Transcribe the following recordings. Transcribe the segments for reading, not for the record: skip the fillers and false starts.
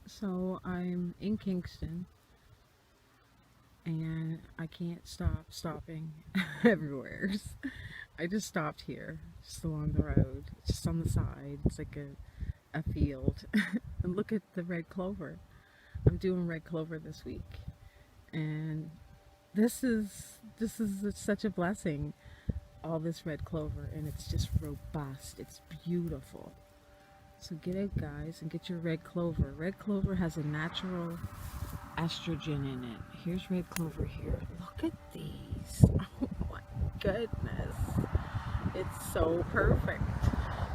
So I'm in Kingston and I can't stop stopping everywhere. I just stopped here, just along the road, just on the side. It's like a field. And look at the red clover. I'm doing red clover this week. And this is such a blessing, all this red clover, and it's just robust. It's beautiful. So get out, guys, and get your red clover. Red clover has a natural estrogen in it. Here's red clover here. Look at these. Oh my goodness. It's so perfect.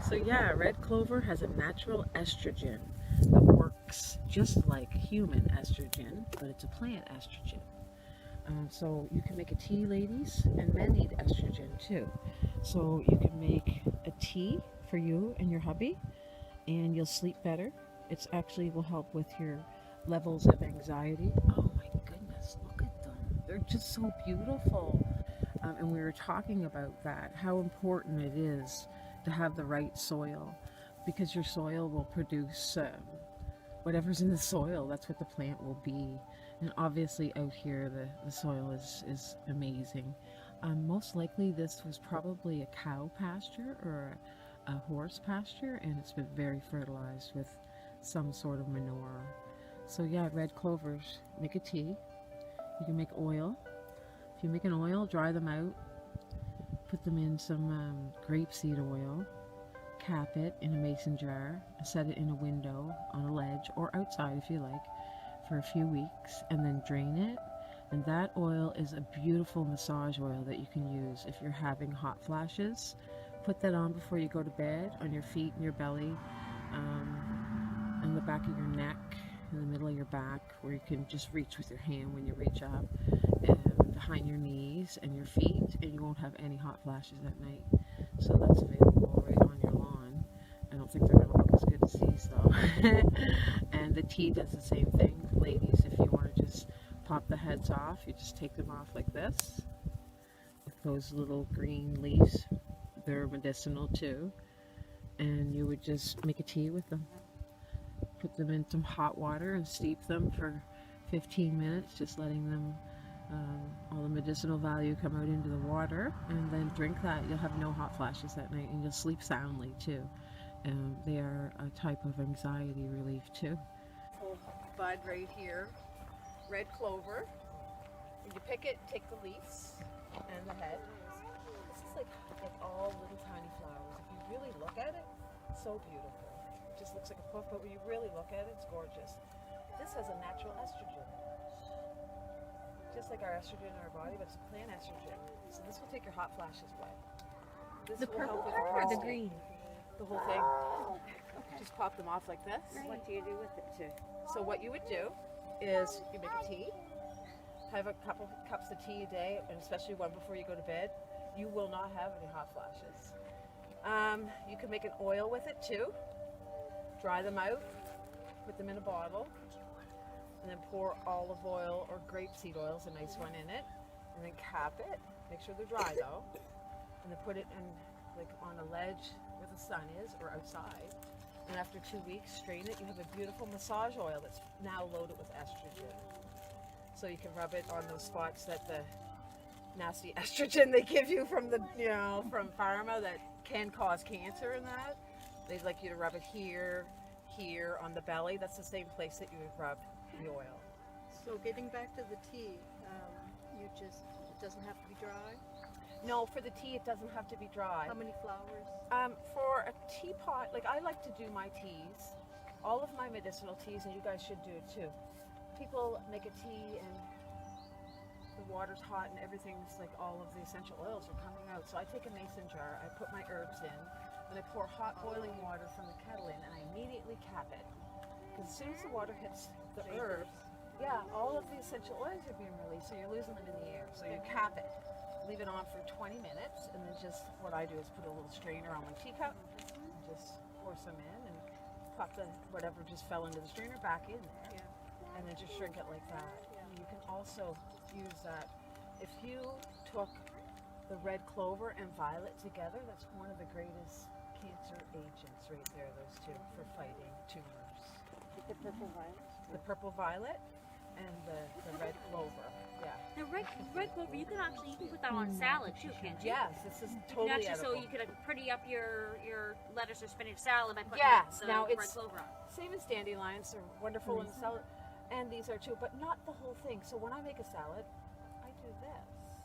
So yeah, red clover has a natural estrogen that works just like human estrogen, but it's a plant estrogen. So you can make a tea, ladies, and men need estrogen too. So you can make a tea for you and your hubby, and you'll sleep better. It's actually will help with your levels of anxiety. Oh my goodness, look at them. They're just so beautiful. And we were talking about that, how important it is to have the right soil, because your soil will produce whatever's in the soil. That's what the plant will be. And obviously out here the soil is amazing. Most likely this was probably a cow pasture or a horse pasture, and it's been very fertilized with some sort of manure. So yeah, red clovers, make a tea. You can make oil. If you make an oil, dry them out, put them in some grapeseed oil, cap it in a mason jar, set it in a window on a ledge or outside if you like for a few weeks, and then drain it. And that oil is a beautiful massage oil that you can use if you're having hot flashes. Put that on before you go to bed, on your feet and your belly, on the back of your neck, in the middle of your back, where you can just reach with your hand when you reach up, and behind your knees and your feet, and you won't have any hot flashes at night. So that's available right on your lawn. I don't think they're going to look as good as these though. And the tea does the same thing. Ladies, if you want to just pop the heads off, you just take them off like this with those little green leaves. They're medicinal too. And you would just make a tea with them. Put them in some hot water and steep them for 15 minutes, just letting them all the medicinal value come out into the water, and then drink that. You'll have no hot flashes at night, and you'll sleep soundly too. They are a type of anxiety relief too. Full bud right here, red clover. When you pick it, take the leaves and the head. This is like all little tiny flowers. If you really look at it, it's so beautiful. It just looks like a puff, but when you really look at it, it's gorgeous. This has a natural estrogen, just like our estrogen in our body, but it's a plant estrogen. So this will take your hot flashes away. This The will purple help with your or the prostate. green? The whole thing. Okay. Just pop them off like this. What do you do with it too? So what you would do is you make a tea, have a couple cups of tea a day, and especially one before you go to bed. You will not have any hot flashes. You can make an oil with it too. Dry them out, put them in a bottle, and then pour olive oil or grapeseed oil is a nice one in it, and then cap it. Make sure they're dry though, and then put it in like on a ledge where the sun is or outside. And after 2 weeks, strain it. You have a beautiful massage oil that's now loaded with estrogen. So you can rub it on those spots that the nasty estrogen they give you from the from pharma that can cause cancer and that. They'd like you to rub it here, on the belly. That's the same place that you would rub the oil. So getting back to the tea, it doesn't have to be dry? No, for the tea it doesn't have to be dry. How many flowers? For a teapot, like I like to do my teas, all of my medicinal teas, and you guys should do it too. People make a tea and the water's hot and everything's like all of the essential oils are coming out. So I take a mason jar, I put my herbs in, and I pour hot boiling water from the kettle in, and I immediately cap it. Because as soon as the water hits the herbs, yeah, all of the essential oils are being released, so you're losing them in the air. So you cap it, leave it on for 20 minutes, and then just what I do is put a little strainer on my teacup, and just pour some in, and pop the whatever just fell into the strainer back in there, and then just shrink it like that. And you can also use that if you took the red clover and violet together. That's one of the greatest cancer agents right there, those two, for fighting tumors. The purple violet. the purple violet, and the red clover. Yeah. The red clover, you can put that on salad too, can't you? Yes, this is You can totally actually, so edible. you could pretty up your lettuce or spinach salad by putting Yes, the now red it's- clover on. Same as dandelions, they're wonderful in salad, and these are too, but not the whole thing. So when I make a salad, I do this,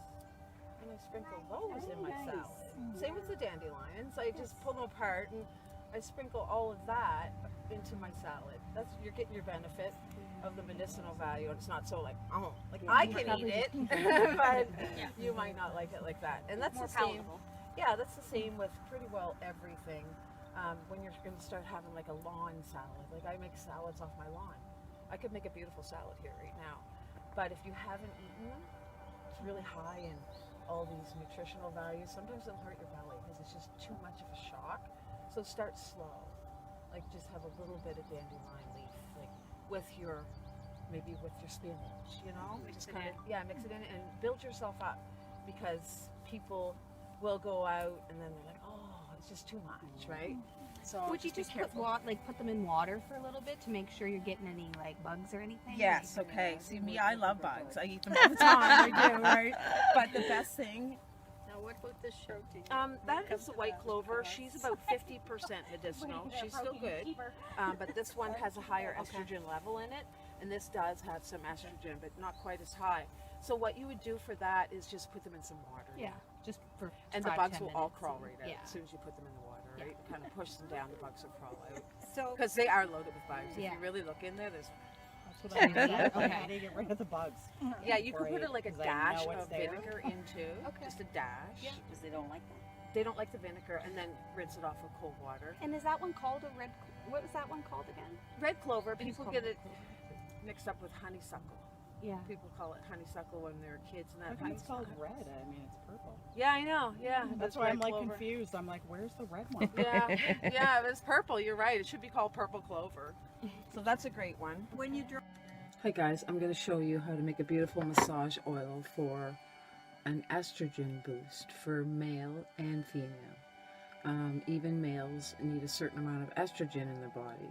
and I sprinkle those in my salad. Same with the dandelions. I just pull them apart and I sprinkle all of that into my salad. That's, you're getting your benefit of the medicinal value, and it's not so like, oh, like I can eat it, but Yeah. you might not like it like that. And that's More the same. palatable. Yeah, that's the same with pretty well everything. When you're going to start having like a lawn salad, like I make salads off my lawn. I could make a beautiful salad here right now. But if you haven't eaten them, it's really high in all these nutritional values. Sometimes they'll hurt your belly because it's just too much of a shock. So start slow. Like just have a little bit of dandelion leaf, like with your, maybe with your spinach, you know? Mix Just it kinda, in. yeah, mix it in and build yourself up, because people will go out and then they're like, oh, it's just too much, right? So Would you be just put careful. put them in water for a little bit to make sure you're getting any like bugs or anything? Yes, okay. See, me, I love bugs. I eat them all the time. I do, right? But the best thing, Now what about this protein? that is the white clover. She's about 50% medicinal. She's still good. But this one has a higher estrogen level in it. And this does have some estrogen, but not quite as high. So what you would do for that is just put them in some water. Yeah, just for And the 5, bugs 10 will all minutes. crawl right out Yeah. as soon as you put them in the water, right? Kind of push them down, the bugs will crawl out. So Because they are loaded with bugs. If Yeah. you really look in there, there's That's what I mean. Okay. How do you get rid of the bugs? yeah, you could put Right, like a 'cause I know dash it's of there. vinegar into, just a dash. because they don't like that. They don't like the vinegar, and then rinse it off with cold water. And is that one called a red? What was that one called again? Red clover, It's people called get red it mixed up with honeysuckle. Yeah. People call it honeysuckle when they're kids, and How that come it's called honeysuckle. red? I mean, it's purple. Yeah, I know. Yeah, That's the why I'm red like clover. confused. I'm like, where's the red one? Yeah, yeah, it was purple. You're right. It should be called purple clover. So that's a great one. When you draw Hi guys, I'm going to show you how to make a beautiful massage oil for an estrogen boost for male and female. Even males need a certain amount of estrogen in their body.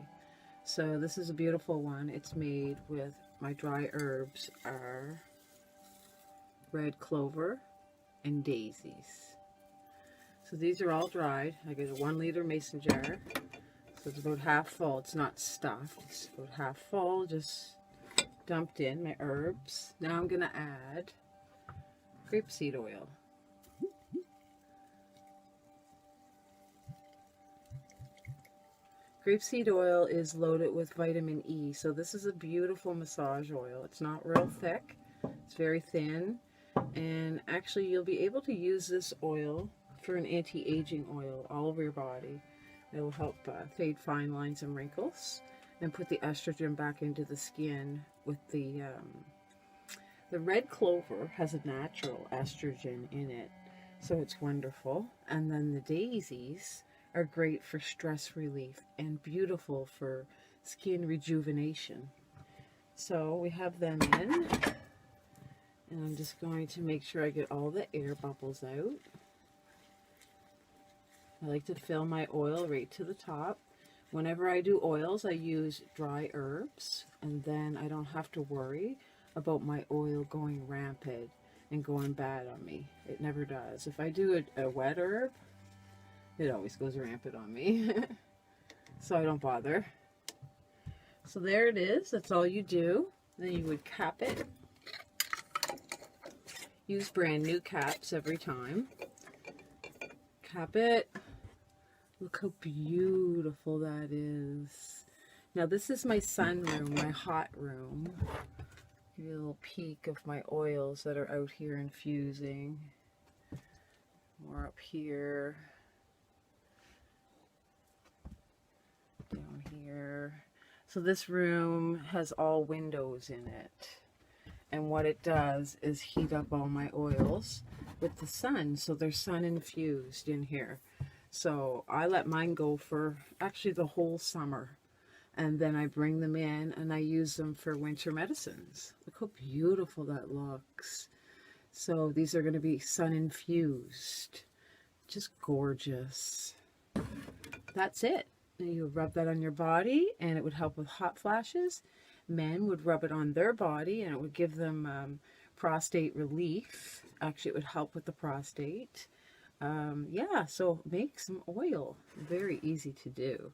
So this is a beautiful one. It's made with, my dry herbs are red clover and daisies. So these are all dried. I get a 1 liter mason jar. So it's about half full. It's not stuffed. It's about half full. Just dumped in my herbs. Now I'm going to add grapeseed oil. Grapeseed oil is loaded with vitamin E, so this is a beautiful massage oil. It's not real thick, it's very thin, and actually you'll be able to use this oil for an anti-aging oil all over your body. It will help fade fine lines and wrinkles and put the estrogen back into the skin with the red clover has a natural estrogen in it, so it's wonderful. And then the daisies are great for stress relief and beautiful for skin rejuvenation. So we have them in, and I'm just going to make sure I get all the air bubbles out. I like to fill my oil right to the top. Whenever I do oils, I use dry herbs, and then I don't have to worry about my oil going rampant and going bad on me. It never does. If I do a wet herb, it always goes rampant on me. So I don't bother. So there it is. That's all you do. Then you would cap it. Use brand new caps every time. Cap it. Look how beautiful that is. Now this is my sunroom, my hot room. Give you a little peek of my oils that are out here infusing. More up here. Down here. So this room has all windows in it. And what it does is heat up all my oils with the sun. So they're sun infused in here. So I let mine go for actually the whole summer. And then I bring them in and I use them for winter medicines. Look how beautiful that looks. So these are going to be sun infused. Just gorgeous. That's it. And you would rub that on your body, and it would help with hot flashes. Men would rub it on their body, and it would give them prostate relief. Actually, it would help with the prostate. Yeah, so make some oil. Very easy to do.